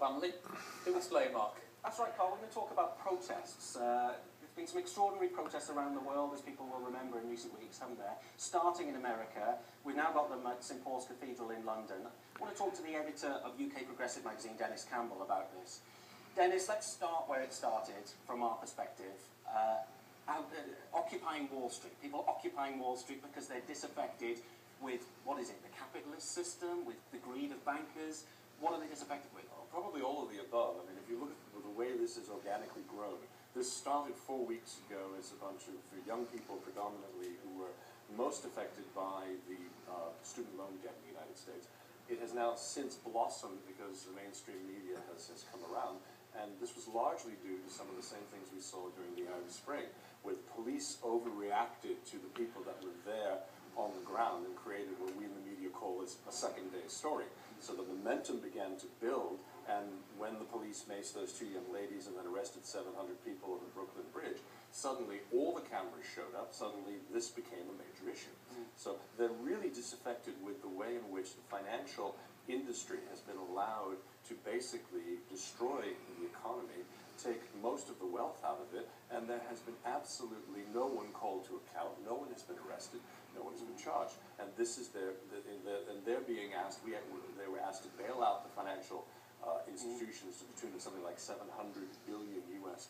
family. Who explain, Mark? That's right, Carl. We're going to talk about protests. There's been some extraordinary protests around the world, as people will remember in recent weeks, haven't there? Starting in America. We've now got them at St Paul's Cathedral in London. I want to talk to the editor of UK Progressive magazine, Dennis Campbell, about this. Dennis, let's start where it started, from our perspective. Occupying Wall Street. People occupying Wall Street because they're disaffected with, what is it, the capitalist system, with the greed of bankers. What are they disaffected with? Well, probably all of the above. I mean, if you look at the way this has organically grown, this started 4 weeks ago as a bunch of young people predominantly who were most affected by the student loan debt in the United States. It has now since blossomed because the mainstream media has come around, and this was largely due to some of the same things we saw during the Arab Spring, where the police overreacted to the people that were there on the ground and created what we in the media call as a second-day story. So the momentum began to build, and when the police maced those 2 young ladies and then arrested 700 people on the Brooklyn Bridge, suddenly all the cameras showed up, suddenly this became a major issue. So they're really disaffected with the way in which the financial industry has been allowed to basically destroy the economy, take most of the wealth out of it, and there has been absolutely no one called to account, no one has been arrested, no one has been charged. And this is and they're being asked, they were asked to bail out the financial institutions to the tune of something like $700 billion US,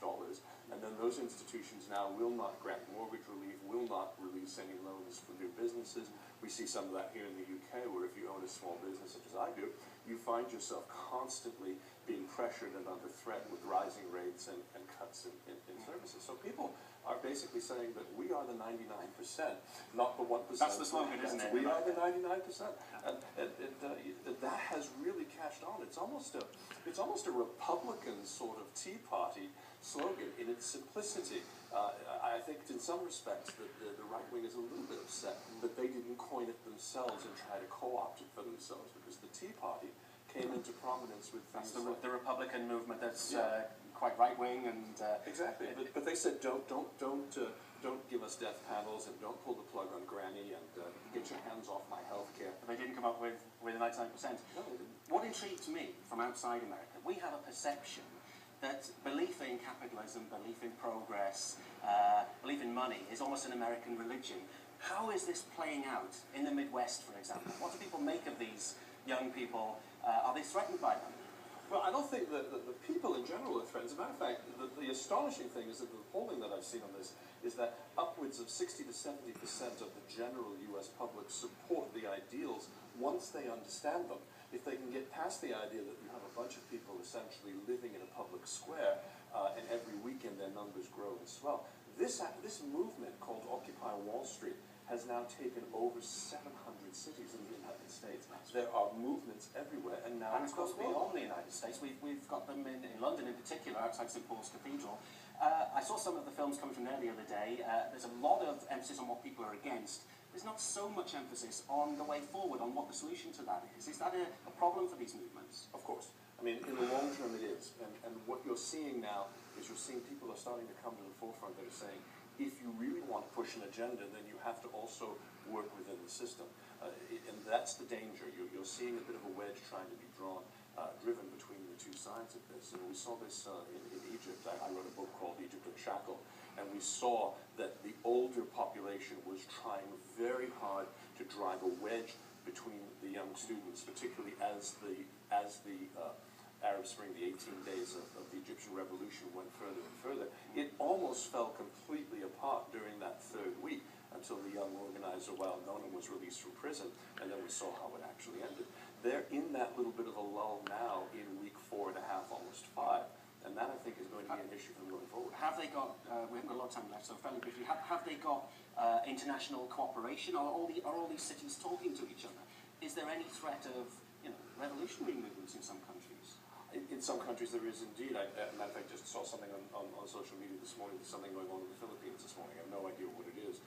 and then those institutions now will not grant mortgage relief, will not release any loans for new businesses. We see some of that here in the UK, where if you own a small business such as I do, you find yourself constantly being pressured and under threat with rising rates and cuts in services. So people are basically saying that we are the 99%, not the 1%. That's the slogan, isn't it? We are the 99%. And that has really catched on. It's almost a Republican sort of Tea Party slogan in its simplicity. I think in some respects that the right wing is a little bit upset that they didn't coin it themselves and try to co-opt it for themselves, because the Tea Party came into prominence with that's the Republican movement that's quite right wing and exactly. But they said don't give us death panels and don't pull the plug on Granny and get your hands off my health care. They didn't come up with 99%. No, they didn't. What intrigues me from outside America, we have a perception that belief in capitalism, belief in progress, belief in money is almost an American religion. How is this playing out in the Midwest, for example? What do people make of these young people? Are they threatened by them? Well, I don't think that the people in general are threatened. As a matter of fact, the astonishing thing is that the polling that I've seen on this is that upwards of 60 to 70% of the general U.S. public support the ideals once they understand them. If they can get past the idea that you have a bunch of people essentially living in a public square and every weekend their numbers grow and swell. This movement called Occupy Wall Street has now taken over 700 cities in the United States. There are movements everywhere, and now and of course beyond the United States. We've got them in London in particular, outside St Paul's Cathedral. I saw some of the films coming from there the other day. There's a lot of emphasis on what people are against. There's not so much emphasis on the way forward, on what the solution to that is. Is that a problem for these movements? Of course. I mean, in the long term it is. And what you're seeing now is you're seeing people are starting to come to the forefront that are saying, if you really want to push an agenda, then you have to also work within the system. And that's the danger. You're seeing a bit of a wedge trying to be driven between the two sides of this. And we saw this in Egypt. I wrote a book called Egypt Unshackled, and we saw that the older population was trying very hard to drive a wedge between the young students, particularly as the Arab Spring, the 18 days of the Egyptian Revolution went further and further. It almost fell completely apart during that third week until the young organizer, Wild Nona, was released from prison, and then we saw how it actually ended. They're in that little bit of a lull now in week 4.5, almost 5, and that I think is going to be an issue for them going forward. Have they got, we haven't got a lot of time left, so fairly briefly, have they got international cooperation? Are all these cities talking to each other? Is there any threat of revolutionary movements in some countries? In some countries there is indeed. As a matter of fact, I just saw something on social media this morning. There's something going on in the Philippines this morning. I have no idea what it is.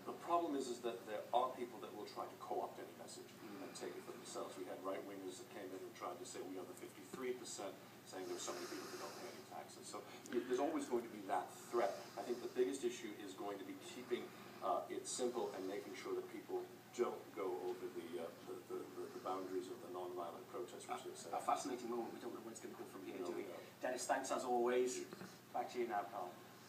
The problem is that there are people that will try to co-opt any message and take it for themselves. We had right-wingers that came in and tried to say we are the 53%, saying there's so many people that don't pay any taxes. So there's always going to be that threat. I think the biggest issue is going to be keeping It's simple and making sure that people don't go over the boundaries of the non-violent protest which they've set. A fascinating moment. We don't know where it's going to go from here, No, do we? we don't. Dennis, thanks as always. Back to you now, Carl.